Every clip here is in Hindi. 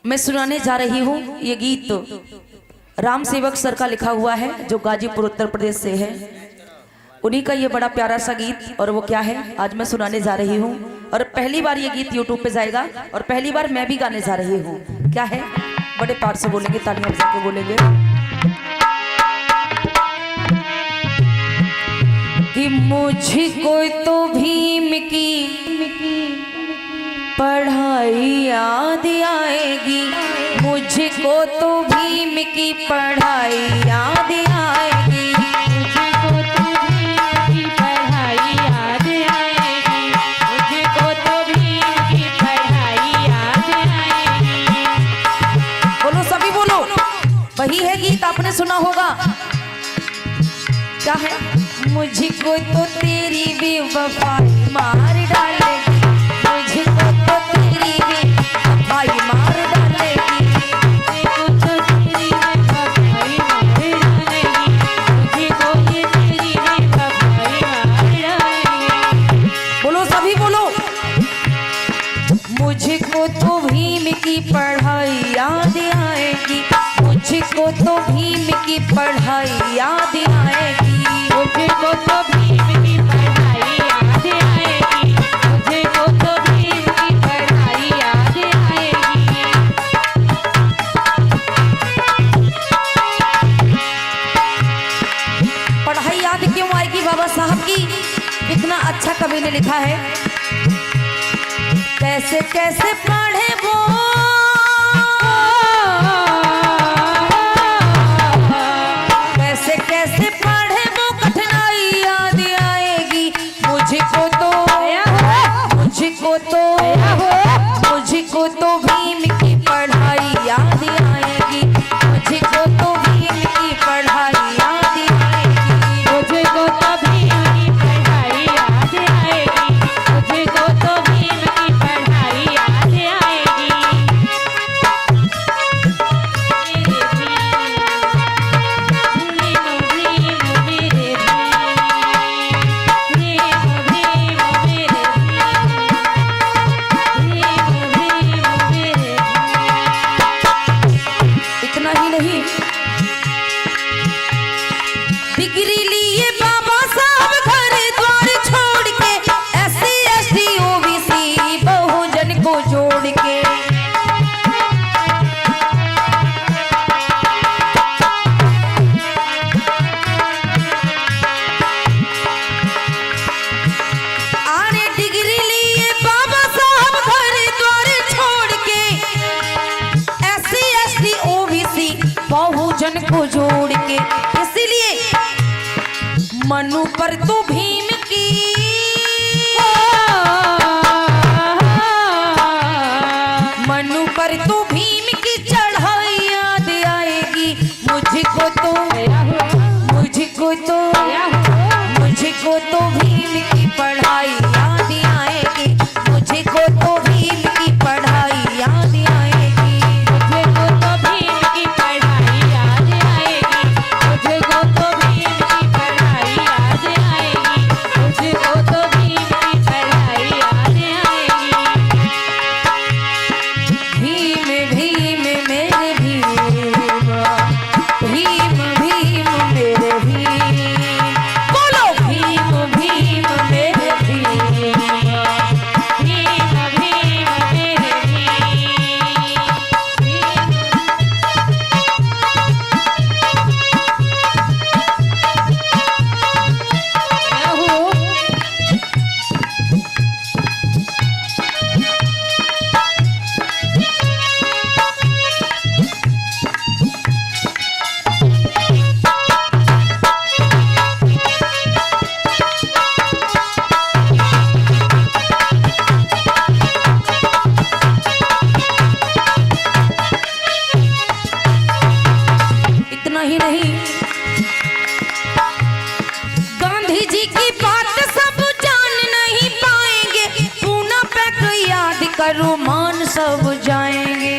मैं सुनाने जा रही हूँ ये गीत राम सेवक सर का लिखा हुआ है, जो गाजीपुर उत्तर प्रदेश से है। उन्हीं का ये बड़ा प्यारा सा गीत, और वो क्या है आज मैं सुनाने जा रही हूँ। और पहली बार ये गीत यूट्यूब पे जाएगा, और पहली बार मैं भी गाने जा रही हूँ। क्या है, बड़े प्यार से बोलेंगे, तालियां बजा के बोलेंगे कि मुझको तो भीम की पढ़ाई याद आएगी, मुझको तो भीम की पढ़ाई याद आएगी, मुझको तो भीम की पढ़ाई याद आएगी, मुझको तो भीम की पढ़ाई याद आएगी। बोलो सभी बोलो, वही है गीत आपने सुना होगा। क्या है, मुझको तो तेरी बेवफाई मार डालेगी, मुझको तो तेरी बेवफाई मार डालेगी, मुझको तो तेरी बेवफाई मार डालेगी, मुझको ये तेरी बेवफाई मार डालेगी। बोलो सभी बोलो, मुझको तो भीम की पढ़ाई याद आएगी, मुझको तो भीम की पढ़ाई याद आएगी, मुझको तो भीम की पढ़ाई याद आएगी, मुझको तो भीम की पढ़ाई याद आएगी। पढ़ाई याद क्यों आएगी बाबा साहब की? इतना अच्छा कवि ने लिखा है, कैसे कैसे पढ़े वो, कैसे कैसे पढ़े वो कठिनाई याद आएगी, मुझको तो मुझको तो भीम की पढ़ाई याद आएगी, मुझको तो भीम की पढ़ाई याद आएगी, मुझको तो भीम की पढ़ाई याद आएगी, मुझको तो भीम की पढ़ाई याद आएगी। इतना ही नहीं, डिग्री लिए बाबा साहब घर द्वार छोड़ के, SC ST OBC बहुजन को जोड़ के, आने डिग्री लिए बाबा साहब घर द्वार छोड़ के, SC ST OBC बहुजन को जोड़ के, इसीलिए मनु पर तो भीम की, मनु पर तो भीम की चढ़ाई याद आएगी, मुझको तो भीम की पढ़ाई याद आएगी, मुझको तो भीम की पढ़ाई याद आएगी, मुझको तो भीम की पढ़ाई याद आएगी, मुझको तो भीम की पढ़ाई याद आएगी, मुझको तो भीम की पढ़ाई याद आएगी। भीम भीम मेरे भीम, भीम भीम मेरे भीम, बोलो भीम भीम मेरे भीम, भीम भीम मेरे भीम। इतना ही नहीं, गांधी जी की बात सब जान नहीं पाएंगे, पूना पैक याद करो मान सब जाएंगे,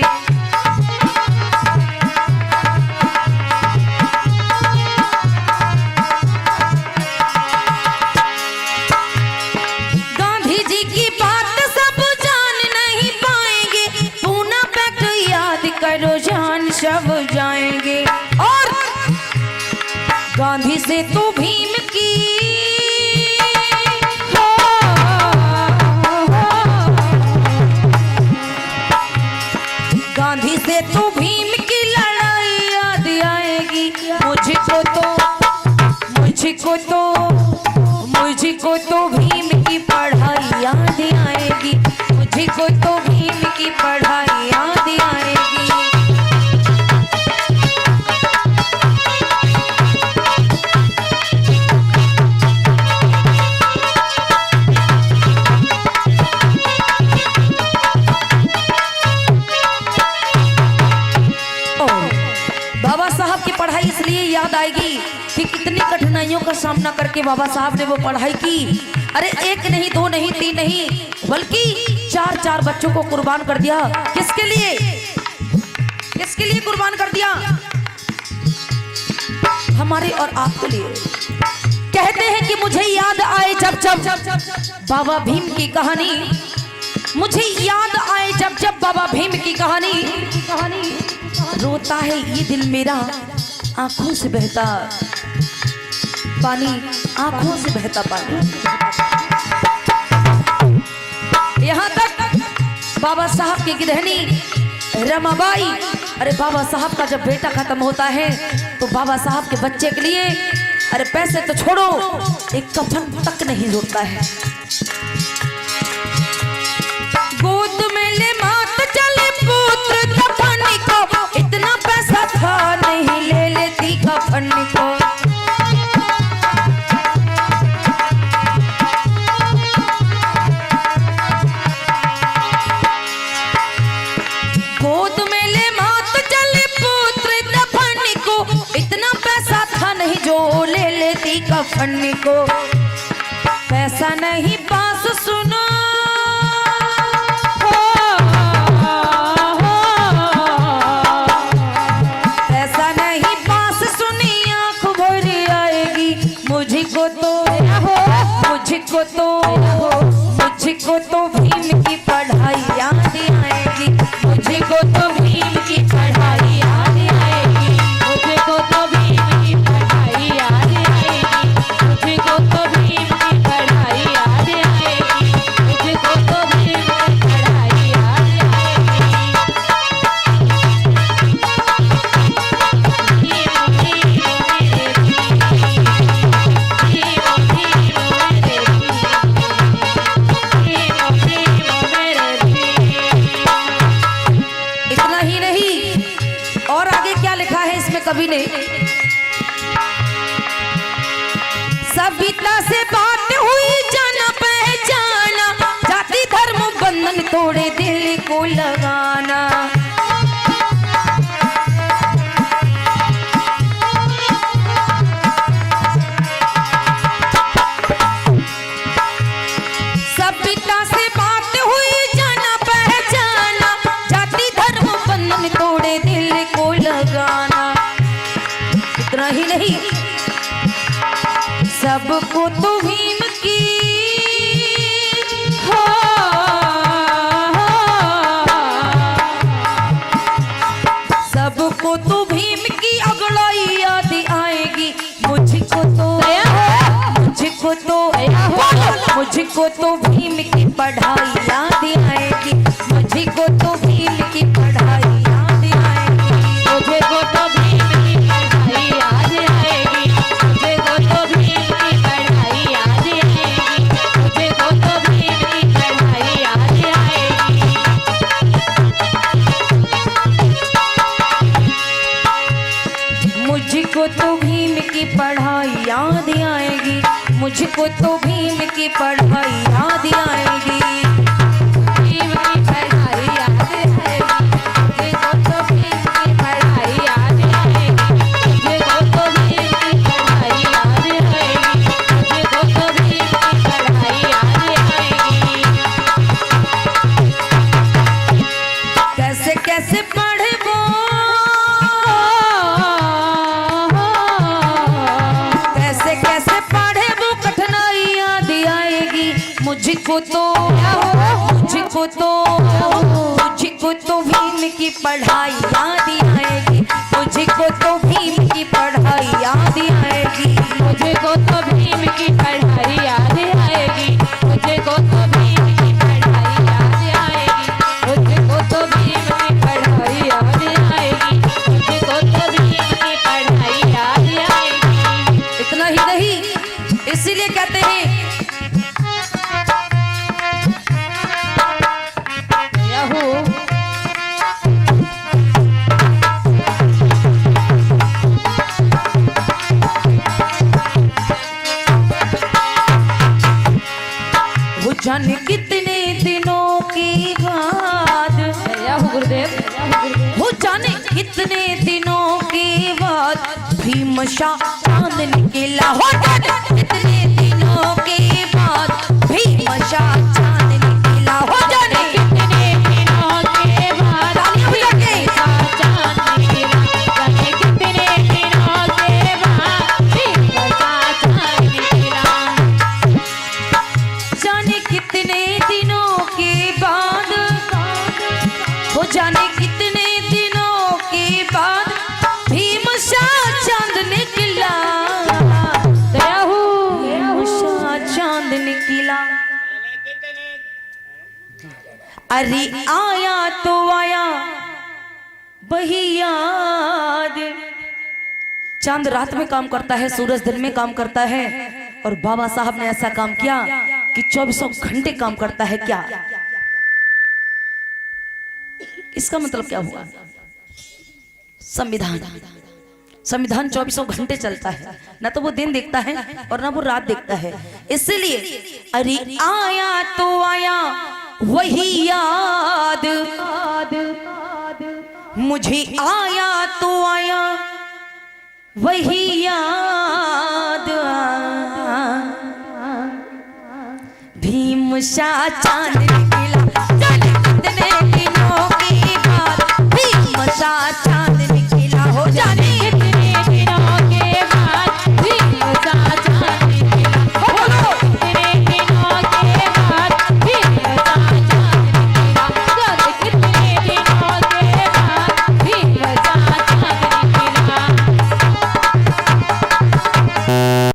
गांधी जी की बात सब जान नहीं पाएंगे, पूना पैक याद शव जाएंगे। और गांधी से तो भीम की गांधी से तो भीम की लड़ाई याद आएगी। मुझको तो भीम की पढ़ाई याद आएगी। मुझको तो भीम की पढ़ाई याद आएगी। बाबा साहब की पढ़ाई इसलिए याद आएगी कि कितनी कठिनाइयों का सामना करके बाबा साहब ने वो पढ़ाई की। अरे एक नहीं, दो नहीं, तीन नहीं, बल्कि 4 बच्चों को कुर्बान कर दिया। किसके लिए? किसके लिए कुर्बान कर दिया? हमारे और आपके लिए। कहते हैं कि मुझे याद आए जब बाबा भीम की कहानी, मुझे याद आए जब बाबा भीम की कहानी, रोता है ये दिल मेरा, आंखों से बहता पानी, आंखों से बहता पानी। यहाँ तक बाबा साहब की गिरहनी रमाबाई, अरे बाबा साहब का जब बेटा खत्म होता है तो बाबा साहब के बच्चे के लिए अरे पैसे तो छोड़ो, एक कफन तक नहीं जोड़ता है। गोद में ले मात चले पुत्र कफन को, इतना पैसा था नहीं ले लेती कफन को। गोद में ले मात चले पुत्र कफन को, इतना पैसा था नहीं जो ले लेती कफन को। पैसा नहीं पास सुनो, मुझको तो भीम की पढ़ाई याद आएगी। मुझको तो भीम की पढ़ाई याद आएगी। मुझको तो भीम की पढ़ाई याद आएगी। मुझको तो भीम की पढ़ाई याद आएगी। मुझको तो भीम की पढ़ाई याद कवि ने सभ्यता से बात हुई जाना पहचाना, जाति धर्म बंधन तोड़े दिल को लगाना। सभ्यता से बात हुई जाना पहचाना, जाति धर्म बंधन तोड़े दिल को लगाना। इतना ही नहीं, सबको तो भीम की सबको तो भीम की अगड़ाई याद आएगी। मुझको तो भीम की पढ़ाई याद आएगी। मुझको तो भीम की पढ़ाई याद आएगी। मुझको तो भीम की पढ़ाई याद आएगी। मुझको तो भीम की पढ़ाई याद आएगी। मुझको तो भीम की पढ़ाई याद आएगी। मुझको तो भीम की पढ़ाई याद आएगी। मुझको तो भीम की पढ़ाई याद आएगी। भीम की पढ़ाई याद आएगी। मुझको तो भीम की पढ़ाई याद आएगी। मुझको तो भीम की पढ़ाई याद आएगी। मुझको तो भीम की पढ़ाई याद आएगी। कैसे कैसे पढ़े वो, कैसे कैसे पढ़े वो कठिनाई याद आएगी। मुझको तो भीम की पढ़ाई याद आएगी। मुझको तो भीम की पढ़ाई याद आएगी, मुझको तो भीम की पढ़ाई याद आएगी, मुझको तो भीम की पढ़ाई याद आएगी, मुझको तो भीम की पढ़ाई याद आएगी, मुझको तो भीम की पढ़ाई याद आएगी। इतना ही नहीं, इसीलिए कहते हैं याहू वो जाने कितने दिनों के बाद, याहू गुरुदेव, वो जाने कितने दिनों के बाद भीम शाह चांद निकला, हो जाने कितने दिनों के बाद भीम शाह चांद निकला, हो जाने कितने दिनों के बाद तालियां बजा के चांद निकला, जाने कितने दिनों के बाद भीम का चांद निकला। जाने कितने दिनों के बाद, हो जाने कितने दिनों के बाद भीम शाह चांद निकला, भीम शाह चांद निकला। अरे आया तो आया वही याद। चांद रात में काम करता है, सूरज दिन में काम करता है, और बाबा साहब ने ऐसा काम किया कि 24 घंटे काम करता है। क्या इसका मतलब क्या हुआ? संविधान, संविधान 24 घंटे चलता है, ना तो वो दिन देखता है और ना वो रात देखता है। इसलिए अरे आया तो आया वही याद, मुझे आया तो आया वही याद, भीम शाह चांद